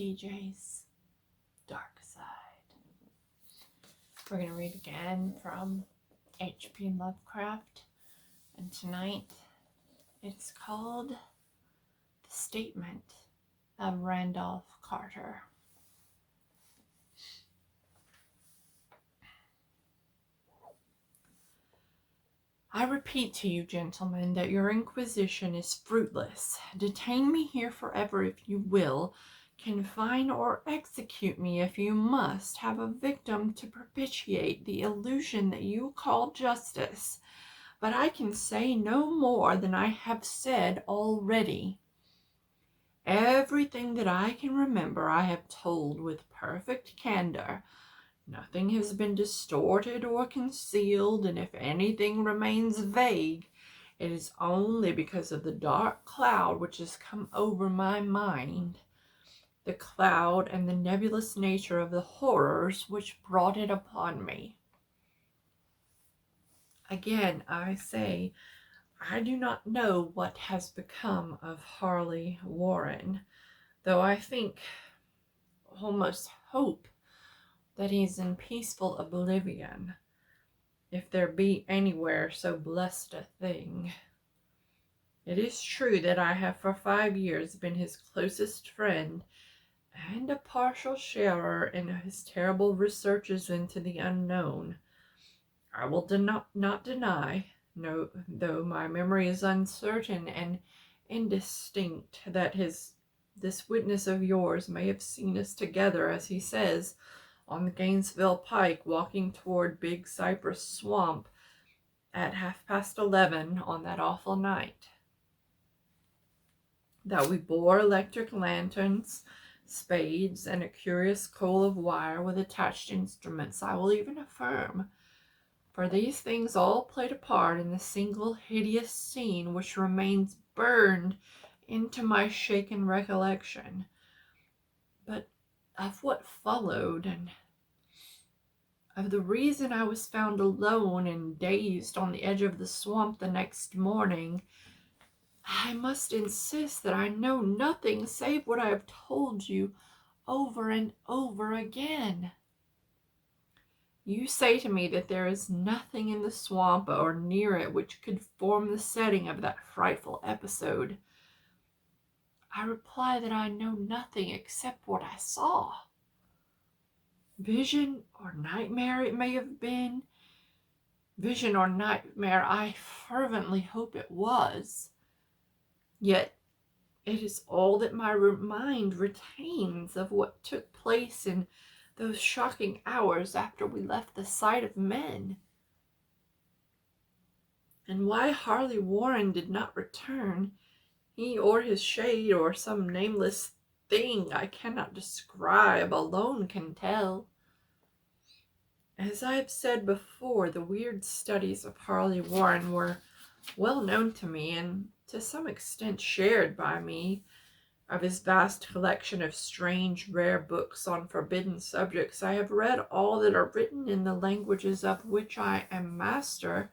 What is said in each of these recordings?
DJ's Darkside. We're going to read again from H.P. Lovecraft, and tonight it's called The Statement of Randolph Carter. I repeat to you, gentlemen, that your inquisition is fruitless. Detain me here forever if you will. Confine or execute me if you must. Have a victim to propitiate the illusion that you call justice. But I can say no more than I have said already. Everything that I can remember I have told with perfect candor. Nothing has been distorted or concealed, and if anything remains vague, it is only because of the dark cloud which has come over my mind, the cloud and the nebulous nature of the horrors which brought it upon me. Again, I say, I do not know what has become of Harley Warren, though I think, almost hope, that he's in peaceful oblivion, if there be anywhere so blessed a thing. It is true that I have for 5 years been his closest friend, and a partial sharer in his terrible researches into the unknown. I will not deny, no, though my memory is uncertain and indistinct, that this witness of yours may have seen us together, as he says, on the Gainesville Pike, walking toward Big Cypress Swamp at 11:30 on that awful night. That we bore electric lanterns, spades, and a curious coil of wire with attached instruments, I will even affirm, for these things all played a part in the single hideous scene which remains burned into my shaken recollection. But of what followed, and of the reason I was found alone and dazed on the edge of the swamp the next morning, I must insist that I know nothing save what I have told you over and over again. You say to me that there is nothing in the swamp or near it which could form the setting of that frightful episode. I reply that I know nothing except what I saw. Vision or nightmare it may have been. Vision or nightmare, I fervently hope it was. Yet it is all that my mind retains of what took place in those shocking hours after we left the sight of men. And why Harley Warren did not return, he or his shade or some nameless thing I cannot describe alone can tell. As I have said before, the weird studies of Harley Warren were well known to me, and to some extent shared by me. Of his vast collection of strange, rare books on forbidden subjects, I have read all that are written in the languages of which I am master,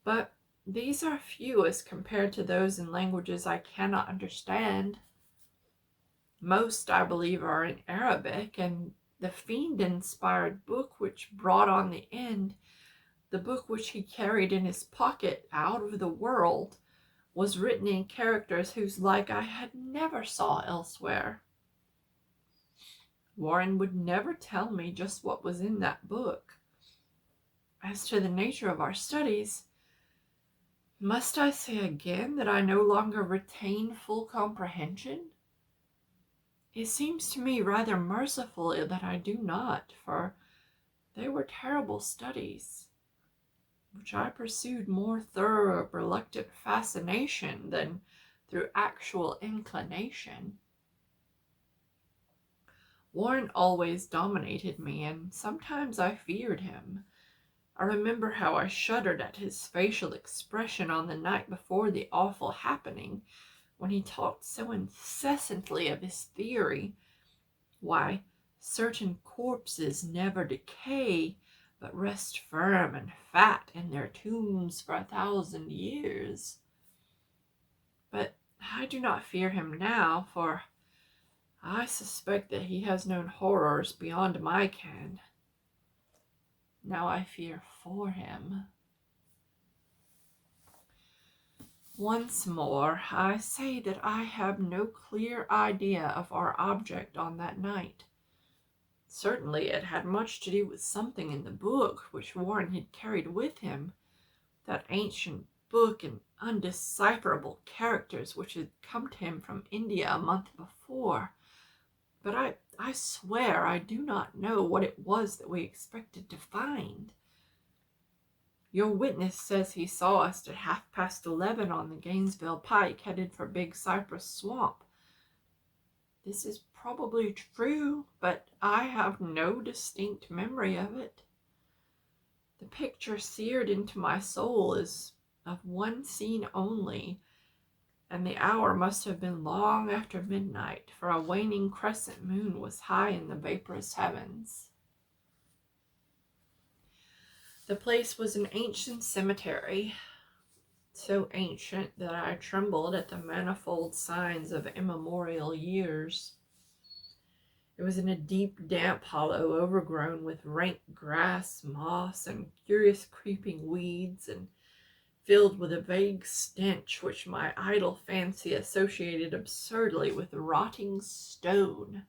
but these are few as compared to those in languages I cannot understand. Most, I believe, are in Arabic, and the fiend-inspired book which brought on the end, the book which he carried in his pocket out of the world, was written in characters whose like I had never saw elsewhere. Warren would never tell me just what was in that book. As to the nature of our studies, must I say again that I no longer retain full comprehension? It seems to me rather merciful that I do not, for they were terrible studies, which I pursued more through a reluctant fascination than through actual inclination. Warren always dominated me, and sometimes I feared him. I remember how I shuddered at his facial expression on the night before the awful happening, when he talked so incessantly of his theory. Why, certain corpses never decay, but rest firm and fat in their tombs for 1,000 years. But I do not fear him now, for I suspect that he has known horrors beyond my ken. Now I fear for him. Once more, I say that I have no clear idea of our object on that night. Certainly it had much to do with something in the book which Warren had carried with him, that ancient book and undecipherable characters which had come to him from India a month before. But I swear I do not know what it was that we expected to find. Your witness says he saw us at 11:30 on the Gainesville Pike, headed for Big Cypress Swamp. This is probably true, but I have no distinct memory of it. The picture seared into my soul is of one scene only, and the hour must have been long after midnight, for a waning crescent moon was high in the vaporous heavens. The place was an ancient cemetery, so ancient that I trembled at the manifold signs of immemorial years. It was in a deep, damp hollow, overgrown with rank grass, moss, and curious creeping weeds, and filled with a vague stench which my idle fancy associated absurdly with rotting stone.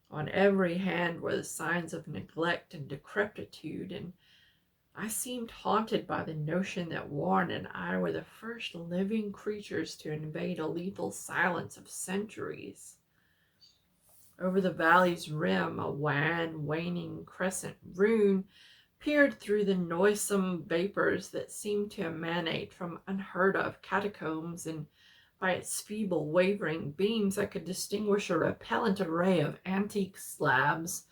On every hand were the signs of neglect and decrepitude, and I seemed haunted by the notion that Warren and I were the first living creatures to invade a lethal silence of centuries. Over the valley's rim, a wan, waning crescent moon peered through the noisome vapors that seemed to emanate from unheard-of catacombs, and by its feeble, wavering beams I could distinguish a repellent array of antique slabs,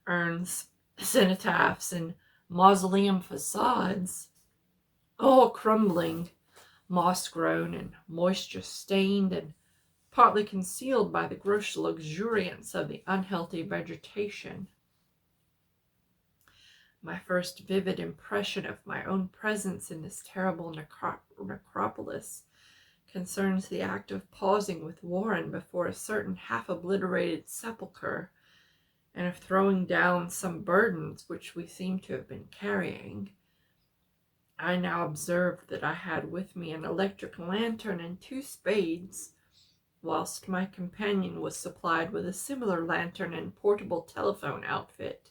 urns, cenotaphs, and mausoleum facades, all crumbling, moss-grown and moisture-stained, and partly concealed by the gross luxuriance of the unhealthy vegetation. My first vivid impression of my own presence in this terrible necropolis concerns the act of pausing with Warren before a certain half-obliterated sepulchre, and of throwing down some burdens which we seemed to have been carrying. I now observed that I had with me an electric lantern and 2 spades, whilst my companion was supplied with a similar lantern and portable telephone outfit.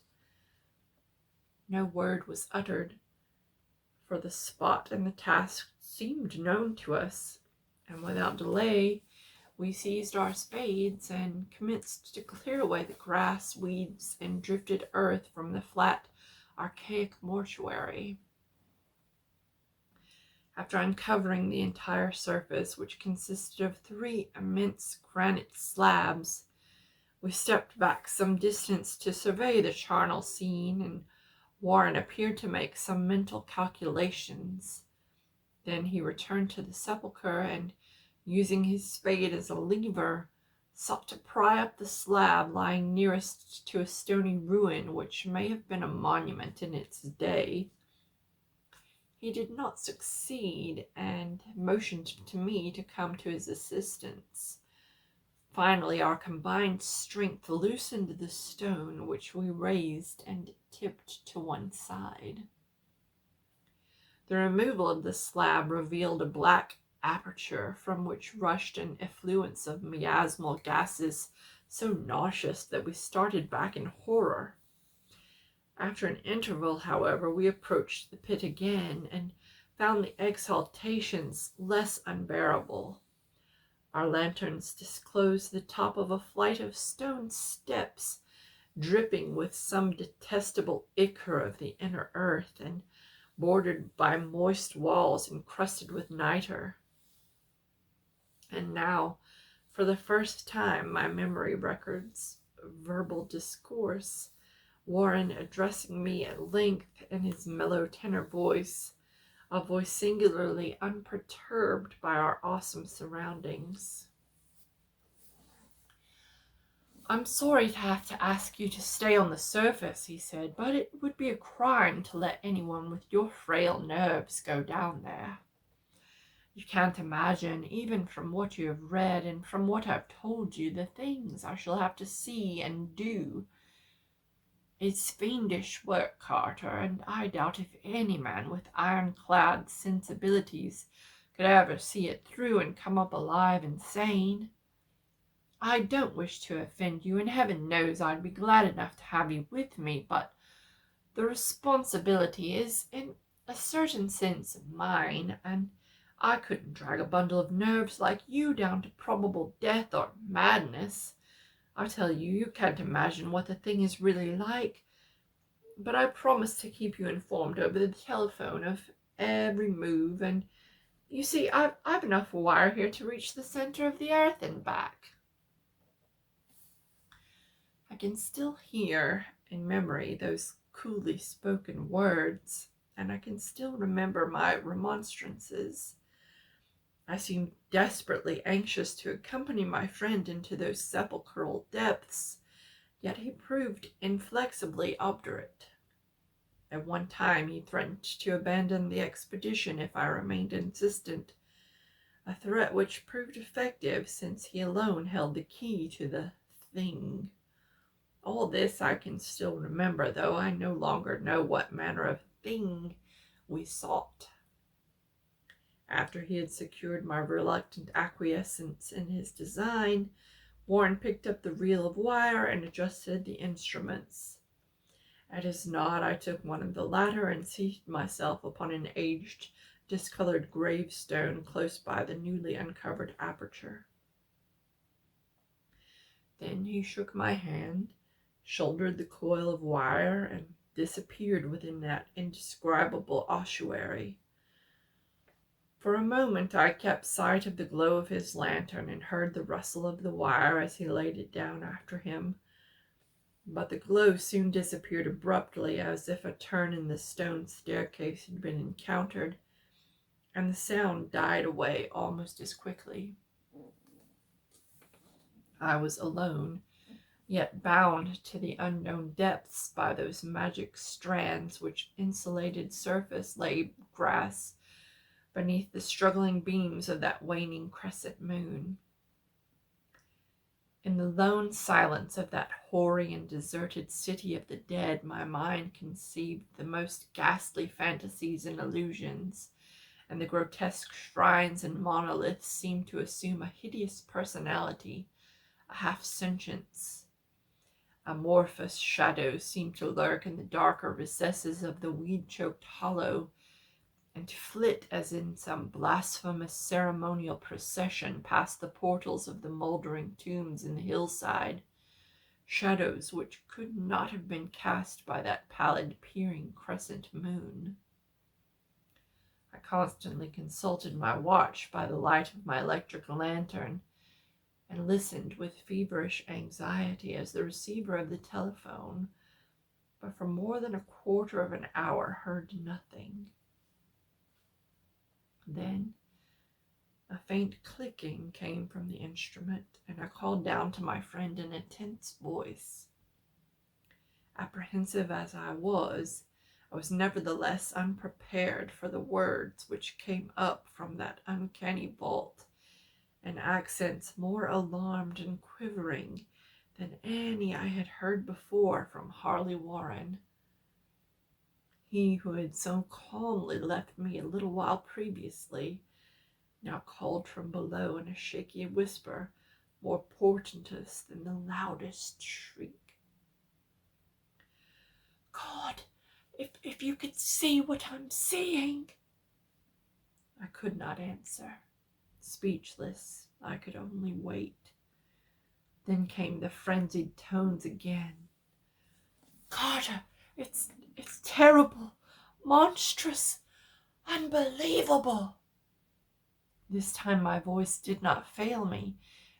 No word was uttered, for the spot and the task seemed known to us, and without delay we seized our spades and commenced to clear away the grass, weeds, and drifted earth from the flat, archaic mortuary. After uncovering the entire surface, which consisted of 3 immense granite slabs, we stepped back some distance to survey the charnel scene, and Warren appeared to make some mental calculations. Then he returned to the sepulchre, and, using his spade as a lever, sought to pry up the slab lying nearest to a stony ruin which may have been a monument in its day. He did not succeed, and motioned to me to come to his assistance. Finally, our combined strength loosened the stone, which we raised and tipped to one side. The removal of the slab revealed a black aperture from which rushed an effluence of miasmal gases so nauseous that we started back in horror. After an interval, however, we approached the pit again, and found the exhalations less unbearable. Our lanterns disclosed the top of a flight of stone steps, dripping with some detestable ichor of the inner earth, and bordered by moist walls encrusted with nitre. And now, for the first time, my memory records verbal discourse, Warren addressing me at length in his mellow tenor voice, a voice singularly unperturbed by our awesome surroundings. "I'm sorry to have to ask you to stay on the surface," he said, "but it would be a crime to let anyone with your frail nerves go down there. You can't imagine, even from what you have read and from what I've told you, the things I shall have to see and do. It's fiendish work, Carter, and I doubt if any man with ironclad sensibilities could ever see it through and come up alive and sane. I don't wish to offend you, and heaven knows I'd be glad enough to have you with me, but the responsibility is, in a certain sense, mine, and I couldn't drag a bundle of nerves like you down to probable death or madness. I tell you, you can't imagine what the thing is really like, but I promise to keep you informed over the telephone of every move, and you see, I've enough wire here to reach the center of the earth and back. I can still hear in memory those coolly spoken words, and I can still remember my remonstrances. I seemed desperately anxious to accompany my friend into those sepulchral depths, yet he proved inflexibly obdurate. At one time he threatened to abandon the expedition if I remained insistent, a threat which proved effective since he alone held the key to the thing. All this I can still remember, though I no longer know what manner of thing we sought. After he had secured my reluctant acquiescence in his design, Warren picked up the reel of wire and adjusted the instruments. At his nod, I took one of the latter and seated myself upon an aged, discolored gravestone close by the newly uncovered aperture. Then he shook my hand, shouldered the coil of wire, and disappeared within that indescribable ossuary. For a moment I kept sight of the glow of his lantern and heard the rustle of the wire as he laid it down after him, but the glow soon disappeared abruptly, as if a turn in the stone staircase had been encountered, and the sound died away almost as quickly. I was alone, yet bound to the unknown depths by those magic strands which insulated surface lay grass beneath the struggling beams of that waning crescent moon. In the lone silence of that hoary and deserted city of the dead, my mind conceived the most ghastly fantasies and illusions, and the grotesque shrines and monoliths seemed to assume a hideous personality, a half-sentience. Amorphous shadows seemed to lurk in the darker recesses of the weed-choked hollow, and to flit as in some blasphemous ceremonial procession past the portals of the mouldering tombs in the hillside, shadows which could not have been cast by that pallid peering crescent moon. I constantly consulted my watch by the light of my electric lantern, and listened with feverish anxiety as the receiver of the telephone, but for more than a quarter of an hour heard nothing. Then a faint clicking came from the instrument, and I called down to my friend in a tense voice. Apprehensive as I was nevertheless unprepared for the words which came up from that uncanny vault, in accents more alarmed and quivering than any I had heard before from Harley Warren. He who had so calmly left me a little while previously now called from below in a shaky whisper, more portentous than the loudest shriek. God, if you could see what I'm seeing. I could not answer. Speechless, I could only wait. Then came the frenzied tones again. Carter, it's terrible, monstrous, unbelievable. This time my voice did not fail me,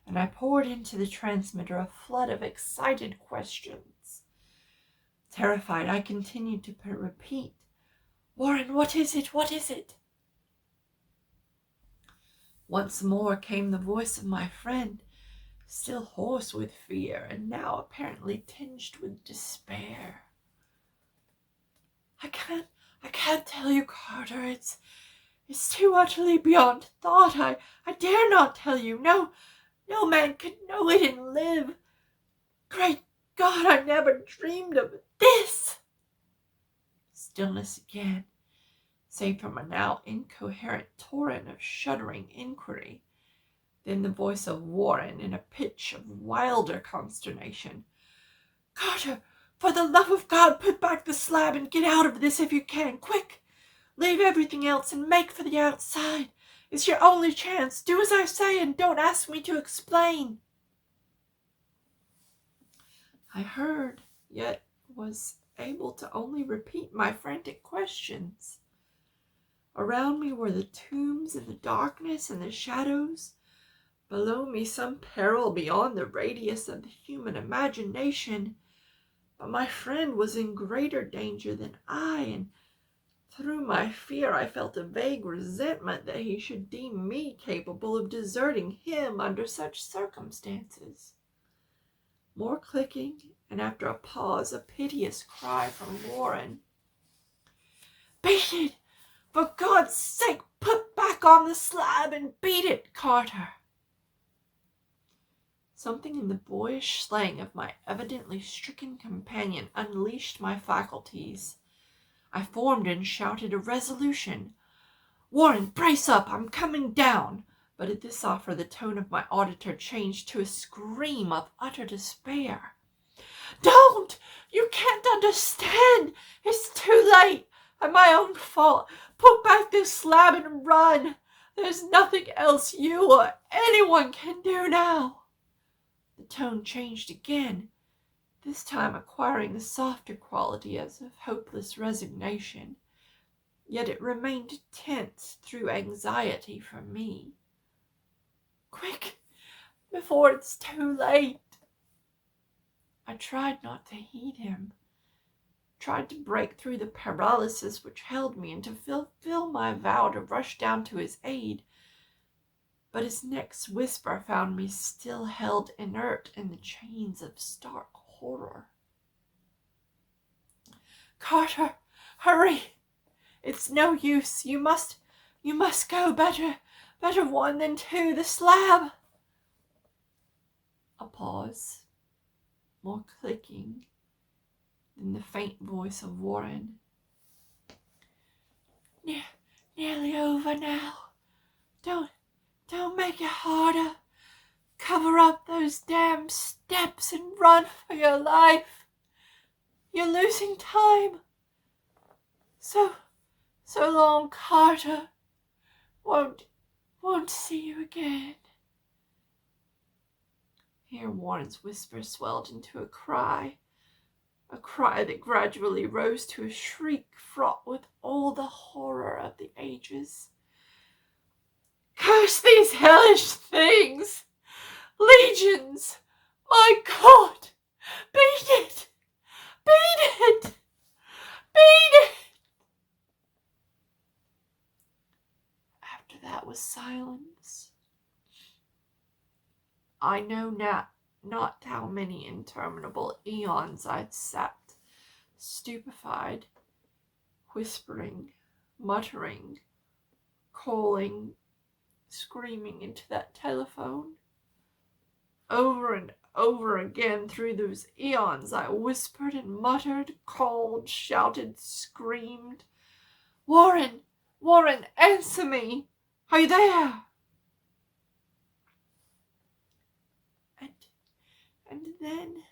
and I poured into the transmitter a flood of excited questions. Terrified, I continued to repeat, Warren, what is it? What is it? Once more came the voice of my friend, still hoarse with fear, and now apparently tinged with despair. I can't tell you, Carter. is too utterly beyond thought. I dare not tell you. No man could know it and live. Great God, I never dreamed of this. Stillness again, save from a now incoherent torrent of shuddering inquiry. Then the voice of Warren in a pitch of wilder consternation. Carter, for the love of God, put back the slab and get out of this if you can. Quick! Leave everything else and make for the outside. It's your only chance. Do as I say and don't ask me to explain. I heard, yet was able to only repeat my frantic questions. Around me were the tombs and the darkness and the shadows. Below me some peril beyond the radius of the human imagination. But my friend was in greater danger than I, and through my fear I felt a vague resentment that he should deem me capable of deserting him under such circumstances. More clicking, and after a pause, a piteous cry from Warren. Beat it! For God's sake, put back on the slab and beat it, Carter! Something in the boyish slang of my evidently stricken companion unleashed my faculties. I formed and shouted a resolution. Warren, brace up, I'm coming down. But at this offer the tone of my auditor changed to a scream of utter despair. Don't! You can't understand! It's too late! And my own fault! Put back this slab and run! There's nothing else you or anyone can do now! The tone changed again, this time acquiring a softer quality as of hopeless resignation. Yet it remained tense through anxiety for me. Quick, before it's too late! I tried not to heed him, tried to break through the paralysis which held me and to fulfill my vow to rush down to his aid. But his next whisper found me still held inert in the chains of stark horror. Carter, hurry! It's no use. You must go. Better one than two. The slab. A pause, more clicking than the faint voice of Warren. Nearly over now. Don't make it harder. Cover up those damn steps and run for your life. You're losing time. So long, Carter. Won't see you again. Here Warren's whisper swelled into a cry that gradually rose to a shriek fraught with all the horror of the ages. Curse these hellish things! Legions! My God! Beat it! Beat it! Beat it! After that was silence. I know not how many interminable eons I'd sat, stupefied, whispering, muttering, calling, screaming into that telephone. Over and over again through those eons I whispered and muttered, called, shouted, screamed. Warren, answer me! Are you there? And then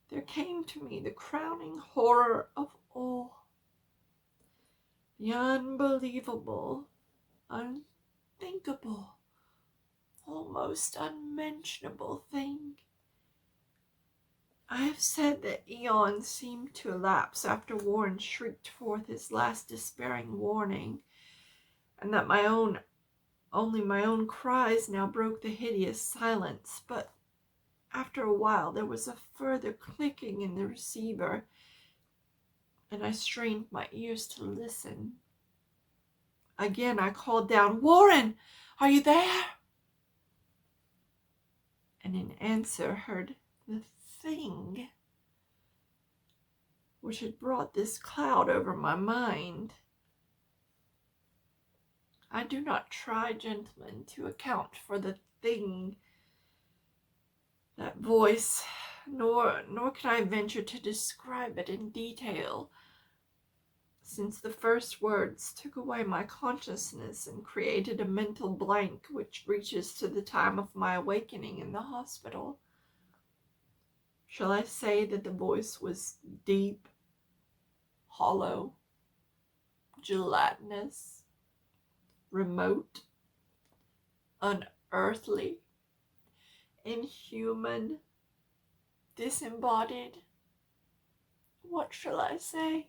there came to me the crowning horror of all. The unbelievable, unthinkable, almost unmentionable thing. I have said that eons seemed to elapse after Warren shrieked forth his last despairing warning, and that only my own cries now broke the hideous silence. But after a while there was a further clicking in the receiver, and I strained my ears to listen. Again I called down, Warren, are you there? And in answer heard the thing which had brought this cloud over my mind. I do not try, gentlemen, to account for the thing, that voice, nor can I venture to describe it in detail, since the first words took away my consciousness and created a mental blank which reaches to the time of my awakening in the hospital. Shall I say that the voice was deep, hollow, gelatinous, remote, unearthly, inhuman, disembodied? What shall I say?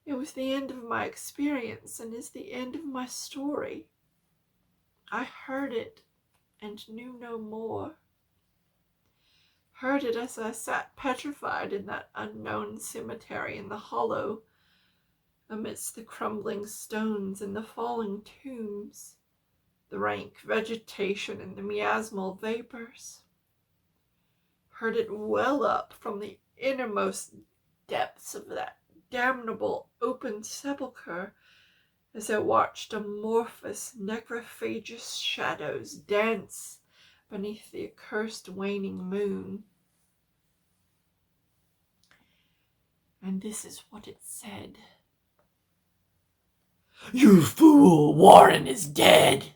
It was the end of my experience and is the end of my story. I heard it and knew no more. Heard it as I sat petrified in that unknown cemetery in the hollow, amidst the crumbling stones and the falling tombs, the rank vegetation and the miasmal vapors. Heard it well up from the innermost depths of that damnable open sepulchre as I watched amorphous necrophagous shadows dance beneath the accursed waning moon. And this is what it said. "You fool, Warren is dead.